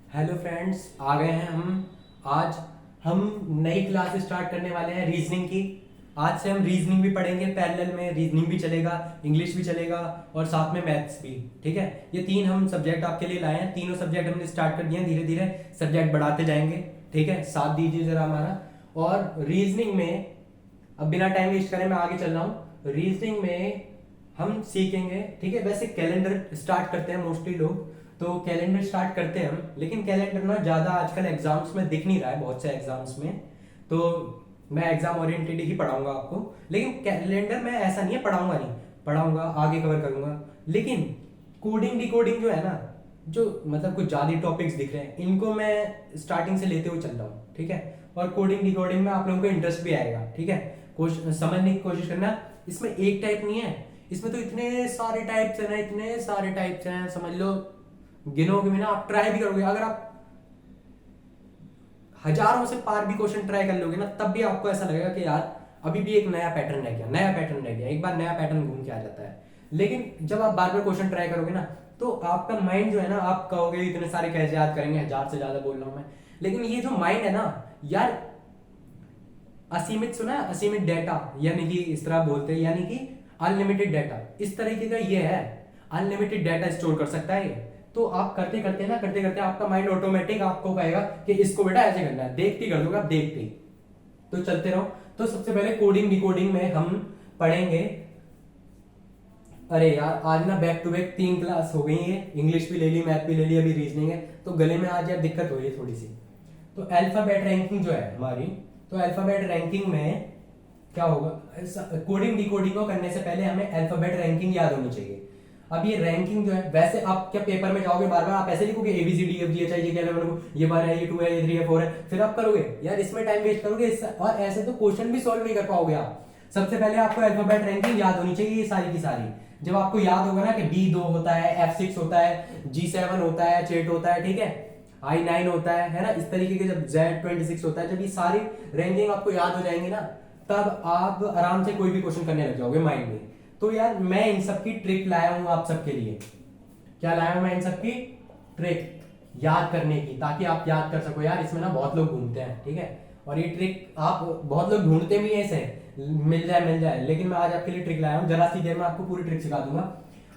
Hello friends, आ गए हैं हम। आज हम नई क्लास स्टार्ट करने वाले हैं रीजनिंग की। आज से हम रीजनिंग भी पढ़ेंगे, पैरेलल में रीजनिंग भी चलेगा, इंग्लिश भी चलेगा और साथ में मैथ्स भी। ठीक है, ये तीन हम सब्जेक्ट आपके लिए लाए हैं। तीनों सब्जेक्ट हमने स्टार्ट कर दिए हैं, धीरे धीरे सब्जेक्ट बढ़ाते जाएंगे। ठीक है, साथ दीजिए जरा हमारा। और रीजनिंग में अब बिना टाइम वेस्ट करें मैं आगे चल रहा हूँ। रीजनिंग में हम सीखेंगे, ठीक है। वैसे कैलेंडर स्टार्ट करते हैं मोस्टली लोग, तो कैलेंडर स्टार्ट करते हैं हम, लेकिन कैलेंडर ना ज़्यादा आजकल एग्जाम्स में दिख नहीं रहा है, बहुत से एग्जाम्स में। तो मैं एग्जाम ओरिएंटेड ही पढ़ाऊंगा आपको, लेकिन कैलेंडर में ऐसा नहीं है पढ़ाऊंगा नहीं, पढ़ाऊंगा आगे कवर करूंगा। लेकिन कोडिंग डिकोडिंग जो है ना, जो मतलब कुछ ज़्यादा टॉपिक्स दिख रहे हैं, इनको मैं स्टार्टिंग से लेते हुए चल रहा हूँ। ठीक है, और कोडिंग डिकोडिंग में आप लोगों को इंटरेस्ट भी आएगा। ठीक है, समझने की कोशिश करना। इसमें एक टाइप नहीं है, इसमें तो इतने सारे टाइप्स हैं ना, इतने सारे टाइप्स हैं, समझ लो गिनोगे भी ना, आप ट्राई भी करोगे, अगर आप हजारों से पार भी क्वेश्चन ट्राई कर लोगे ना, तब भी आपको ऐसा लगेगा कि यार अभी भी एक नया पैटर्न रह गया, नया पैटर्न रह गया, एक बार नया पैटर्न घूम के आ जाता है। लेकिन जब आप बार बार क्वेश्चन ट्राई करोगे ना, तो आपका माइंड जो है ना, आप कहोगे इतने सारे कैसे याद करेंगे, हजार से ज्यादा बोल रहा हूं मैं। लेकिन ये जो माइंड है ना यार, असीमित सुना है, असीमित डेटा, यानी कि इस तरह बोलते हैं, यानी कि अनलिमिटेड डेटा, इस तरीके का ये है। अनलिमिटेड डेटा स्टोर कर सकता है ये। तो आप करते करते ना, करते करते आपका माइंड ऑटोमेटिक आपको कहेगा कि इसको बेटा ऐसे करना है, देखते ही कर दोगे आप, देखते ही। तो चलते रहो। तो सबसे पहले कोडिंग डिकोडिंग में हम पढ़ेंगे। अरे यार, आज ना बैक टू बैक तीन क्लास हो गई है, इंग्लिश भी ले ली, मैथ भी ले ली, अभी रीजनिंग है, तो गले में आज यार दिक्कत हो रही है थोड़ी सी। तो अल्फाबेट रैंकिंग जो है हमारी, तो अल्फाबेट रैंकिंग में क्या होगा, कोडिंग डिकोडिंग को करने से पहले हमें अल्फाबेट रैंकिंग याद होनी चाहिए। अब ये रैंकिंग जो है, वैसे आप क्या पेपर में जाओगे बार बार आप ऐसे लिखोगे A B C D F G H I J K L M N O, ये बार है, ये टू है, ये थ्री है, फोर है, फिर आप करोगे यार, इसमें टाइम वेस्ट करोगे, और ऐसे तो क्वेश्चन भी सॉल्व नहीं कर पाओगे आप। सबसे पहले आपको अल्फाबेट रैंकिंग याद होनी चाहिए, ये सारी की सारी। जब आपको याद होगा ना कि बी 2 होता है, एफ 6 होता है, जी 7 होता है, एच 8 होता है, ठीक है, आई 9 होता है ना, इस तरीके के, जब जेड 26 होता है, जब ये सारी रैंकिंग आपको याद हो जाएंगी ना, तब आप आराम से कोई भी क्वेश्चन करने लग जाओगे माइंड में। तो यार मैं इन सब की ट्रिक लाया हूं आप सबके लिए। क्या लाया हूं मैं इन सब की ट्रिक याद करने की, ताकि आप याद कर सको। यार इसमें ना बहुत लोग घूमते हैं, ठीक है, और ये ट्रिक आप बहुत लोग ढूंढते भी हैं इसे, मिल जाए, लेकिन मैं आज आपके लिए ट्रिक लाया हूं। जरा सी देर में आपको पूरी ट्रिक सिखा दूंगा।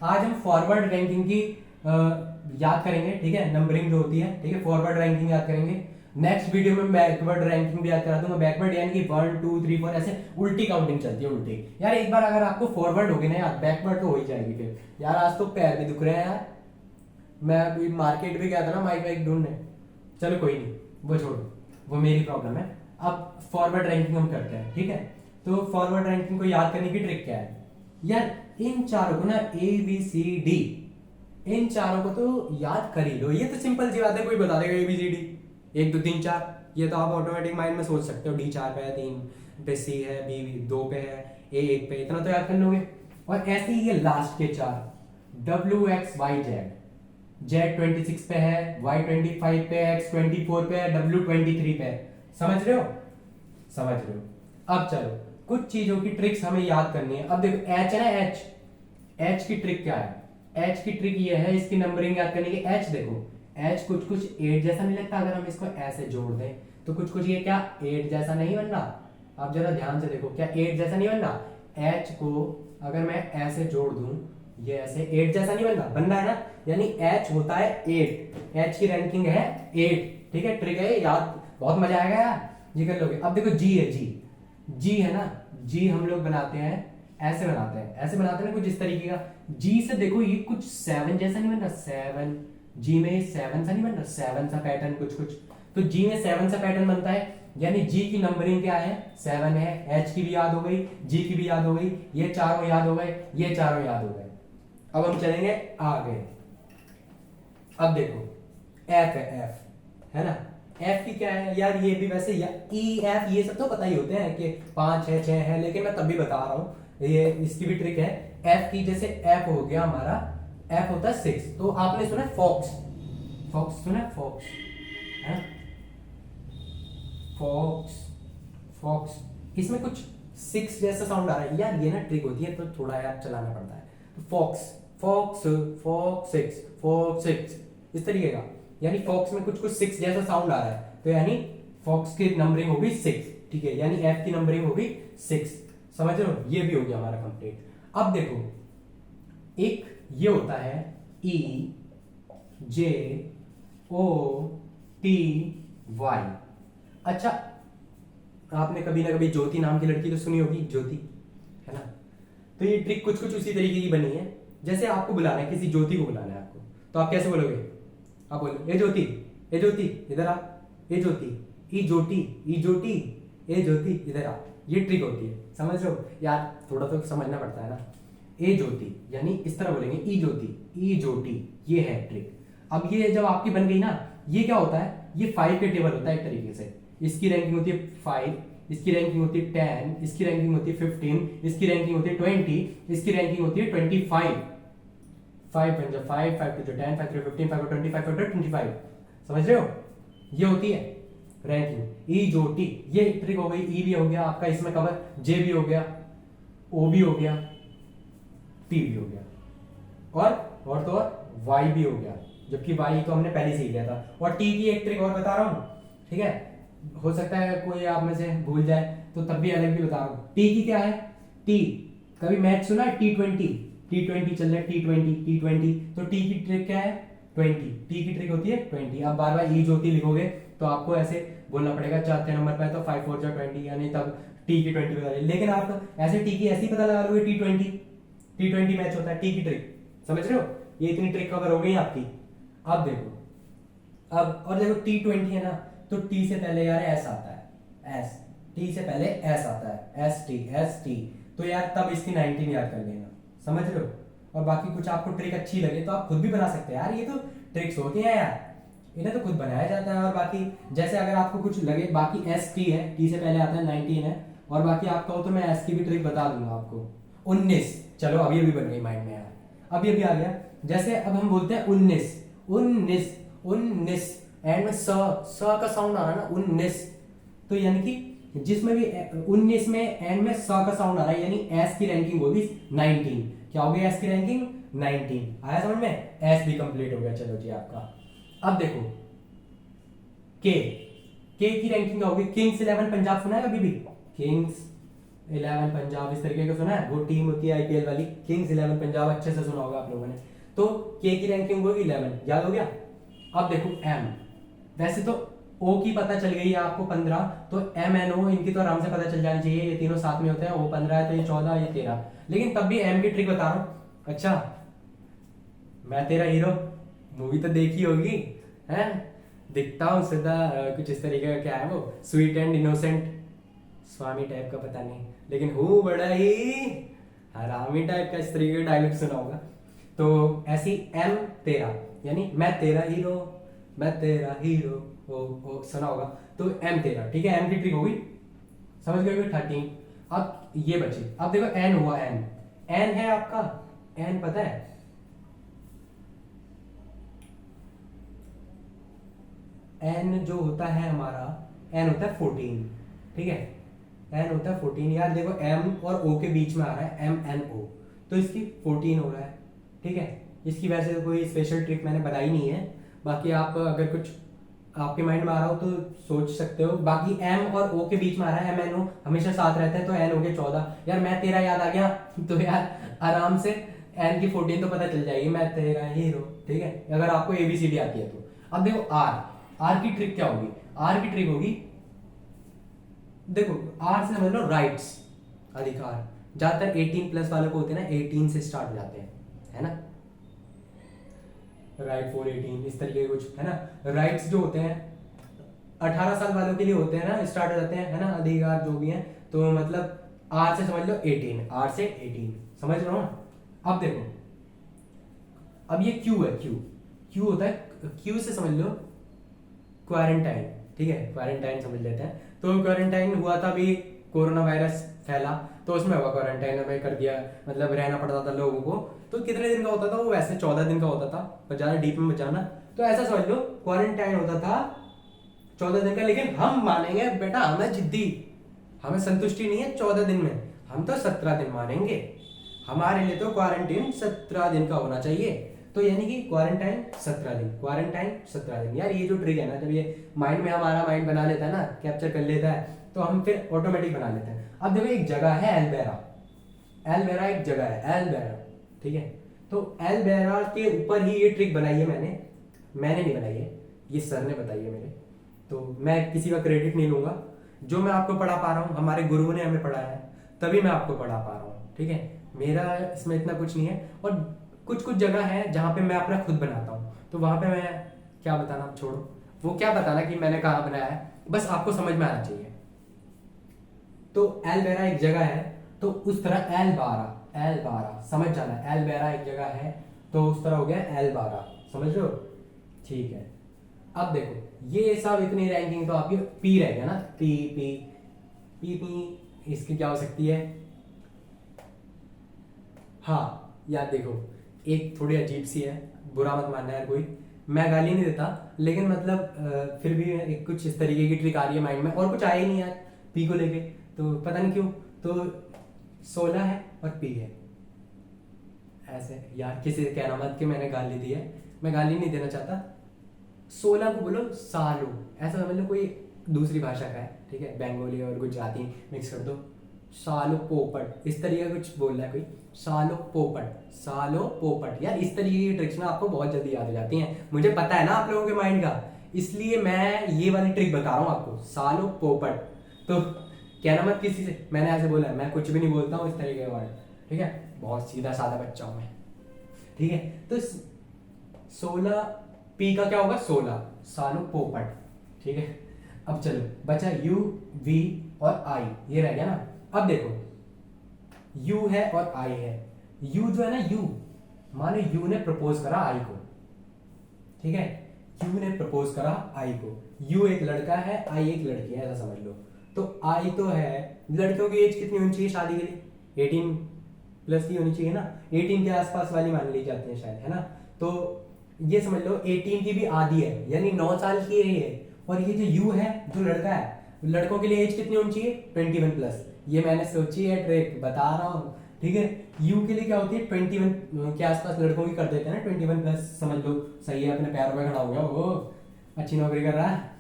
आज हम फॉरवर्ड रैंकिंग की याद करेंगे, ठीक है, नंबरिंग जो होती है, ठीक है, फॉरवर्ड रैंकिंग याद करेंगे। नेक्स्ट वीडियो में बैकवर्ड रैंकिंग भी याद करा दूंगा। बैकवर्ड यानी कि 1 2 3 4 ऐसे उल्टी काउंटिंग चलती है, उल्टी। यार एक बार अगर आपको फॉरवर्ड होगी ना यार, बैकवर्ड तो हो ही जाएगी फिर। यार आज तो पैर भी दुख रहे हैं यार, मैं अभी मार्केट भी गया था ना माइक वाइक ढूंढने। चलो कोई नहीं, वो छोड़ो, वो मेरी प्रॉब्लम है। अब फॉरवर्ड रैंकिंग हम करते हैं, ठीक है। तो फॉरवर्ड रैंकिंग को याद करने की ट्रिक क्या है यार, इन चारों को ना, ए बी सी डी, इन चारों को तो याद कर ही लो। ये तो सिंपल सी बात है, कोई बता देगा ए बी सी डी, 1 2 3 4, ये तो आप ऑटोमेटिक माइंड में सोच सकते हो। डी 4 पे है, 3 पे सी है, बी 2 पे है, ए 1 पे, इतना तो याद कर लोगे। और ऐसे ही ये लास्ट के चार, W X Y Z, Z 26 पे है, वाई 25 पे है, एक्स 24 पे है, डब्ल्यू 23 पे है। समझ रहे हो, समझ रहे हो। अब चलो कुछ चीजों की ट्रिक्स हमें याद करनी है। अब देखो एच है ना, एच, एच की ट्रिक क्या है, एच की ट्रिक ये है इसकी नंबरिंग याद करने की। एच देखो, एच कुछ कुछ 8 जैसा नहीं लगता, अगर हम इसको ऐसे जोड़ दें तो कुछ कुछ ये क्या 8 जैसा नहीं बनना। आप जरा ध्यान से देखो, क्या 8 जैसा नहीं बनना। एच को अगर मैं ऐसे जोड़ दूं, ये ऐसे 8 जैसा नहीं बनना है ना, यानी एच होता है 8, एच की रैंकिंग है 8, ठीक है। ट्रिक है याद, बहुत मजा आएगा यार, जी कर लोगे। अब देखो जी है, जी, जी है ना, जी हम लोग बनाते हैं, ऐसे बनाते हैं, ऐसे बनाते हैं ना, कुछ इस तरीके का। जी से देखो ये कुछ 7 जैसा नहीं बन रहा, 7, जी में 7 सा नहीं बन रहा, 7 सा पैटर्न कुछ कुछ। तो जी में 7 सा पैटर्न बनता है, यानी जी की नंबरिंग क्या है, 7 है। एच की भी याद हो गई, जी की भी याद हो गई, ये चारों याद हो गए, ये चारों याद हो गए। अब हम चलेंगे आगे। अब देखो एफ है, एफ है ना, एफ की क्या है यार, ये भी वैसे ई एफ ये सब तो पता ही होते हैं कि 5 है 6 है, लेकिन मैं तब भी बता रहा हूं, ये इसकी भी ट्रिक है। एफ की जैसे एफ हो गया हमारा, एफ होता है 6। तो आपने सुना फॉक्स, फॉक्स सुना, फॉक्स है, फॉक्स, फॉक्स, इसमें कुछ 6 जैसा साउंड आ रहा है यार, ये ना ट्रिक होती है, तो थोड़ा यार चलाना पड़ता है। तो फॉक्स, फॉक्स, फॉक्स 6, फॉक्स 6, इस तरीके का। यानी फॉक्स में कुछ कुछ 6 जैसा साउंड आ रहा है, तो यानी फॉक्स की नंबरिंग होगी 6, ठीक है, यानी एफ की नंबरिंग होगी 6। समझ रहे हो, ये भी हो गया हमारा कंप्लीट। अब देखो एक ये होता है ई जे ओ टी वाई। अच्छा, आपने कभी ना कभी ज्योति नाम की लड़की तो सुनी होगी, ज्योति, है ना। तो ये ट्रिक कुछ कुछ उसी तरीके की बनी है। जैसे आपको बुलाना है, किसी ज्योति को बुलाना है आपको, तो आप कैसे बोलोगे? आप बोलो ए ज्योति, ए ज्योति इधर आ, ए ज्योति, ई ज्योति, ई ज्योति, ए ज्योति इधर आ। ये ट्रिक होती है, समझ रहे हो यार, थोड़ा तो समझना पड़ता है ना। ए ज्योति यानी इस तरह बोलेंगे, ई ज्योति, ई ज्योति, ये है ट्रिक। अब ये जब आपकी बन गई ना, ये क्या होता है, ये 5 के टेबल होता है एक तरीके से। इसकी रैंकिंग होती है 5, इसकी रैंकिंग होती है 10, इसकी रैंकिंग होती है 15, इसकी रैंकिंग होती है 20, इसकी रैंकिंग होती है 25। 5 1 जा 5, 5 2 जा 10, 5 3 15, 5 4 25, 5 4 25। समझ रहे हो, ये होती है रैंकिंग। ई जो टी, ये ट्रिक हो गई। ई भी हो गया आपका इसमें कवर, जे भी हो गया, ओ भी हो गया, टी भी हो गया, और तो और वाई भी हो गया, जबकि वाई तो हमने पहले सीख लिया था। और टी की एक ट्रिक और बता रहा हूं, ठीक है, हो सकता है कोई आप में से भूल जाए तो तब भी अलग भी बता रहा हूं। टी की क्या है, टी, कभी मैच सुना है T20, T20 चल रहा है, T20, तो टी की ट्रिक क्या है 20, टी की ट्रिक होती है 20। अब बार बार ई ज्योति लिखोगे तो आपको ऐसे बोलना पड़ेगा, चौथे नंबर पे तो 5 4 जा 20, यानी तब टी की 20 बता। लेकिन आप ऐसे टी की ऐसे ही पता लगा लोगे, T20 मैच होता है, टी की ट्रिक। समझ रहे हो, ये इतनी ट्रिक कवर हो गई आपकी। अब देखो, अब और देखो T20 है ना, तो टी से पहले यार एस आता है, एस, टी से पहले एस आता है, एस टी, तो यार तब इसकी 19 याद कर लेना। समझ रहे हो, और बाकी कुछ आपको ट्रिक अच्छी लगे तो आप खुद भी बना सकते हैं यार, ये तो ट्रिक्स होती हैं यार, इन्हें तो खुद बनाया जाता है। और बाकी जैसे अगर आपको कुछ लगे, बाकी एस टी है, टी से पहले आता है 19 है, और बाकी आप कहो तो मैं एस की भी ट्रिक बता दूंगा आपको। 19, चलो अभी अभी बन गई माइंड में यार, अभी अभी आ गया। जैसे अब हम बोलते हैं 19, 19, 19, एंड में स का साउंड आ रहा है ना, 19, तो यानी कि जिसमें भी 19 में एंड में स का साउंड आ रहा है, यानी एस की रैंकिंग होगी 19। क्या हो गया एस की रैंकिंग 19, आया समझ में, एस भी कंप्लीट हो गया। चलो जी आपका। अब देखो के की रैंकिंग क्या होगी, किंग्स 11 पंजाब सुना है कभी भी, किंग्स 11 पंजाब इस तरीके का सुना है, वो टीम होती है आईपीएल वाली, किंग्स 11 पंजाब, अच्छे से सुना होगा आप लोगों ने। तो के की रैंकिंग होगी 11, याद हो गया। अब देखो एम, वैसे तो ओ की पता चल गई है आपको 15, तो एम एन ओ इनकी तो आराम से पता चल जानी चाहिए, ये तीनों साथ में होते हैं। ओ 15 है तो ये 14, ये 13, लेकिन तब भी एम की ट्रिक बता रहा हूं। अच्छा, मैं तेरा हीरो मूवी तो देखी होगी, है, दिखता हूँ सीधा कुछ इस तरीके का, क्या है वो, sweet and innocent Swami type का, पता नहीं, लेकिन हूँ बड़ा ही हरामी टाइप का, इस तरीके का डायलॉग सुना होगा। तो ऐसी एम तेरा, यानी मैं तेरा हीरो, मैं तेरा हीरो, ओ सुना होगा, तो एम तेरा, ठीक है, एम की ट्रिक होगी, समझ गए 13। अब ये बची, अब देखो एन हुआ, एन है आपका, एन पता है, एन जो होता है हमारा, एन होता है 14, ठीक है, एन होता है 14। यार देखो एम और ओ के बीच में आ रहा है एम एन ओ, तो इसकी 14 हो रहा है, ठीक है। इसकी वजह से कोई स्पेशल ट्रिक मैंने बताई नहीं है, बाकी आप अगर कुछ आपके माइंड में आ रहा हो तो सोच सकते हो। बाकी एम और ओ के बीच में आ रहा है, एम एन ओ हमेशा साथ रहते हैं, तो एन हो गया 14। यार मैं तेरा याद आ गया तो यार आराम से एन की 14 तो पता चल जाएगी, मैं तेरा हीरो, ठीक है, अगर आपको एबीसीडी आती है तो। अब देखो आर की ट्रिक क्या होगी, आर की ट्रिक होगी, देखो आर से समझ लो राइट्स, अधिकार, ज्यादातर 18+ वालों को होते हैं ना, 18 से स्टार्ट हो जाते हैं, है ना, राइट फॉर 18 इस तरीके कुछ, है ना। राइट्स जो होते हैं 18 साल वालों के लिए होते हैं ना, स्टार्ट हो जाते हैं, है ना, अधिकार जो भी हैं, तो मतलब आर से समझ लो 18, आर से 18, समझ रहे हो ना। अब देखो, अब ये क्यू है, क्यू होता है, क्यू से समझ लो क्वारंटाइन, ठीक है, क्वारंटाइन समझ लेते हैं। तो क्वारंटाइन हुआ था, अभी कोरोना वायरस फैला, तो उसमें हुआ क्वारंटाइन में कर दिया, मतलब रहना पड़ता था लोगों को। तो कितने दिन का होता था वो, वैसे 14 दिन का होता था, पर ज्यादा डीप में बचाना, तो ऐसा समझ लो क्वारंटाइन होता था 14 दिन का। लेकिन हम मानेंगे बेटा, हमें जिद्दी, हमें संतुष्टि नहीं है 14 दिन में, हम तो 17 दिन मानेंगे, हमारे लिए तो क्वारंटीन 17 दिन का होना चाहिए। तो यानी कि क्वारंटाइन 17 दिन, क्वारंटाइन 17 दिन। यार ये जो ट्रिक है ना, जब ये माइंड में हमारा माइंड बना लेता है ना, कैप्चर कर लेता है, तो हम फिर ऑटोमेटिक बना लेते हैं। अब देखो एक जगह है एल्बेरा, एल्बेरा एक जगह है एल्बेरा, ठीक है। तो एल्बेरा के ऊपर ही ये ट्रिक बनाई है मैंने नहीं बनाई है, ये सर ने बताई है मेरे, तो मैं किसी का क्रेडिट नहीं लूंगा। जो मैं आपको पढ़ा पा रहा हूँ, हमारे गुरुओं ने हमें पढ़ाया है, तभी मैं आपको पढ़ा पा रहा हूँ, ठीक है। मेरा इसमें इतना कुछ नहीं है। और कुछ कुछ जगह है जहाँ पे मैं अपना खुद बनाता हूँ, तो वहाँ पे मैं क्या बताना, छोड़ो वो क्या बताना कि मैंने कहाँ बनाया है, बस आपको समझ में आना चाहिए। तो एल्बेरा एक जगह है, तो उस तरह एल12 समझ जाना। एल्बेरा एक जगह है, तो उस तरह हो गया एल12, समझ रहे हो, ठीक है। अब देखो ये सब इतनी रैंकिंग तो आपकी पी रह गया ना, पी पी पी पी, इसकी क्या हो सकती है। हाँ यार देखो, एक थोड़ी अजीब सी है, बुरा मत मानना यार कोई, मैं गाली नहीं देता, लेकिन मतलब फिर भी एक कुछ इस तरीके की ट्रिक आ रही है माइंड में, और कुछ आया ही नहीं यार पी को लेके, तो पता नहीं क्यों। तो 16 है और पी है, ऐसे यार किसी से कहना मत कि मैंने गाली दी है, मैं गाली नहीं देना चाहता। 16 को बोलो सालो, ऐसा समझ लो कोई दूसरी भाषा का है, ठीक है, बंगाली और गुजराती मिक्स कर दो, सालो पोपट, इस तरीके का कुछ बोल रहा है कोई, सालो पोपट, सालो पोपट। यार इस तरीके की ट्रिक्स ना आपको बहुत जल्दी याद हो जाती हैं, मुझे पता है ना आप लोगों के माइंड का, इसलिए मैं ये वाली ट्रिक बता रहा हूँ आपको, सालो पोपट। तो कहना मत किसी से मैंने ऐसे बोला है, मैं कुछ भी नहीं बोलता हूँ इस तरीके के वर्ड, ठीक है, बहुत सीधा साधा बच्चा हूँ मैं, ठीक है। तो 16 पी का क्या होगा 16, सालो पोपट, ठीक है। अब चलो बचा यू वी और आई, ये रह गया ना। अब देखो यू है और आई है, यू जो है ना, यू मानो यू ने प्रपोज करा आई को, ठीक है, यू ने प्रपोज करा आई को, यू एक लड़का है, आई एक लड़की है, ऐसा समझ लो। तो आई तो है, लड़कियों की एज कितनी होनी चाहिए शादी के लिए, 18 प्लस की होनी चाहिए ना, 18 के आसपास वाली मान ली जाती है शायद, है ना। तो ये समझ लो 18 की भी आधी है, यानी 9 साल की है ये। और ये जो यू है, जो लड़का है, लड़कों के लिए एज कितनी होनी चाहिए 21 प्लस, ये मैंने सोची है ट्रिक, बता रहा हूँ, ठीक है। यू के लिए क्या होती है 21 के आसपास लड़कों की कर देते हैं ना, 21 प्लस, समझ लो सही है, अपने पैरों में खड़ा हो गया वो, अच्छी नौकरी कर रहा है,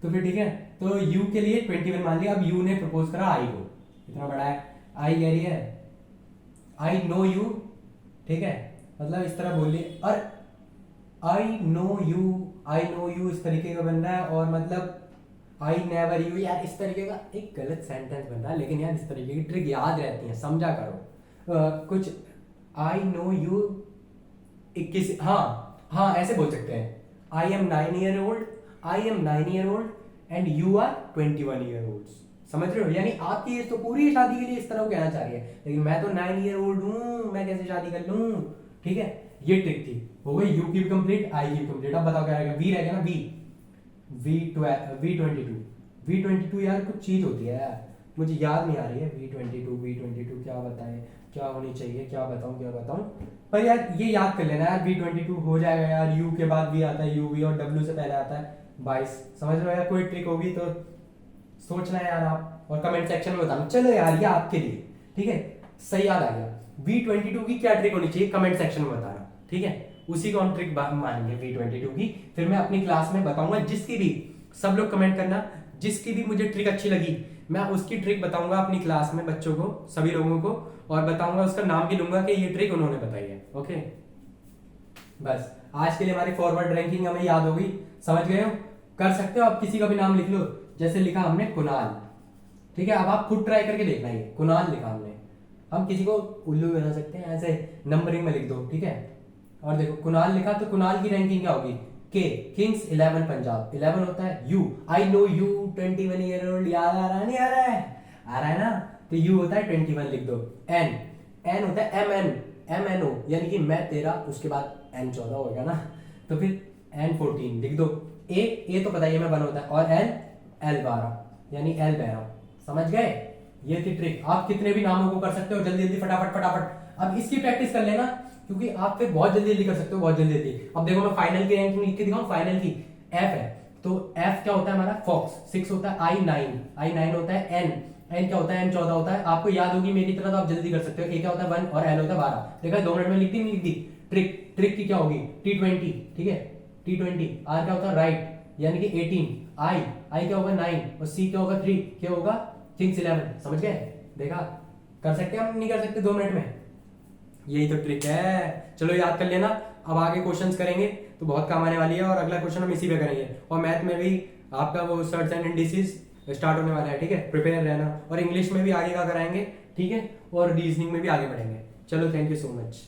तो फिर ठीक है। तो यू के लिए 21 मान लिया। अब यू ने प्रपोज करा आई को, इतना बड़ा है, आई कह रही है आई नो यू, ठीक है, मतलब इस तरह बोलिए, और आई नो यू इस तरीके का बन रहा है, और मतलब आई नेवर यू, यार इस तरीके का एक गलत सेंटेंस बन रहा है, लेकिन यार इस तरीके की ट्रिक याद रहती है, समझा करो। कुछ आई नो यू 21, हाँ ऐसे बोल सकते हैं, I am 9 year old and you are 21 year old, समझ रहे हो, यानी आपकी एज तो पूरी शादी के लिए इस तरह कहना चाह रही है, लेकिन मैं तो 9 ईयर ओल्ड हूँ, मैं कैसे शादी कर लूँ, ठीक है। ये ट्रिक थी, हो गई यू की भी कंप्लीट, आई की भी कंप्लीट। अब बताओ क्या रहेगा, वी रहेगा ना, V22 यार कुछ चीज होती है यार, मुझे याद नहीं आ रही है, V22 क्या बताएं, क्या होनी चाहिए, क्या बताऊं, पर यार ये याद कर लेना यार, V22 हो जाएगा यार, U के बाद V आता है, UV और W से पहले आता है 22, समझ रहे हो यार। कोई ट्रिक होगी तो सोचना है यार आप, और कमेंट सेक्शन में बताना। चलो यार ये आपके लिए, ठीक है, सही याद आ गया, V22 की क्या ट्रिक होनी चाहिए कमेंट सेक्शन में बताना, ठीक है, उसी को हम ट्रिक मानेंगे V22 की, फिर मैं अपनी क्लास में बताऊंगा, जिसकी भी, सब लोग कमेंट करना, जिसकी भी मुझे ट्रिक अच्छी लगी मैं उसकी ट्रिक बताऊंगा अपनी क्लास में बच्चों को, सभी लोगों को, और बताऊंगा, उसका नाम भी लूंगा कि ये ट्रिक उन्होंने बताई है, ओके। बस आज के लिए हमारी फॉरवर्ड रैंकिंग हमें याद होगी, समझ गए हो, कर सकते हो आप किसी का भी नाम लिख लो, जैसे लिखा हमने कुणाल, ठीक है, अब आप खुद ट्राई करके देखना, ये कुणाल लिखा हमने, हम किसी को उल्लू बना सकते हैं, ऐसे नंबरिंग में लिख दो, ठीक है। और देखो कुणाल लिखा, तो कुणाल की रैंकिंग क्या होगी, के किंग्स 11 पंजाब, 11 होता है, you I know you 21 year old, याद आ रहा नहीं आ रहा है ना, तो यू होता है 21 लिख दो। एन होता है MNO, यानी कि मैं तेरा, उसके बाद N 14 होगा ना, तो फिर N 14 लिख दो। ए तो पता ही मैं 1 होता है, और L 12 यानी L 12, समझ गए, ये थी ट्रिक। आप कितने भी नामों को कर सकते हो जल्दी जल्दी फटाफट। अब इसकी प्रैक्टिस कर लेना, क्योंकि आप फिर बहुत जल्दी कर सकते हो, बहुत जल्दी। अब देखो मैं फाइनल की रैंकिंग लिख के दिखाऊं, फाइनल की F है, तो F क्या होता है हमारा, फॉक्स, 6 होता है, I 9 होता है, N क्या होता है, N 14 होता है, आपको याद होगी मेरी तरह, तो आप जल्दी कर सकते हो। A क्या होता है 1 और L होता है 12, देखा 2 मिनट में लिख दी नहीं लिख दी ट्रिक। ट्रिक की क्या होगी, T20, ठीक है, T20। आर क्या होता है, राइट, यानी कि 18। आई क्या होगा 9, और सी क्या होगा 3, क्या होगा किंग्स 11। समझ गए, देखा, कर सकते हैं हम, नहीं कर सकते 2 मिनट में, यही तो ट्रिक है। चलो याद कर लेना, अब आगे क्वेश्चंस करेंगे तो बहुत काम आने वाली है, और अगला क्वेश्चन हम इसी पे करेंगे। और मैथ में भी आपका वो सर्च एंड इंडिसेस स्टार्ट होने वाला है, ठीक है, प्रिपेयर रहना। और इंग्लिश में भी आगे का कराएंगे, ठीक है, और रीजनिंग में भी आगे बढ़ेंगे। चलो, थैंक यू सो मच।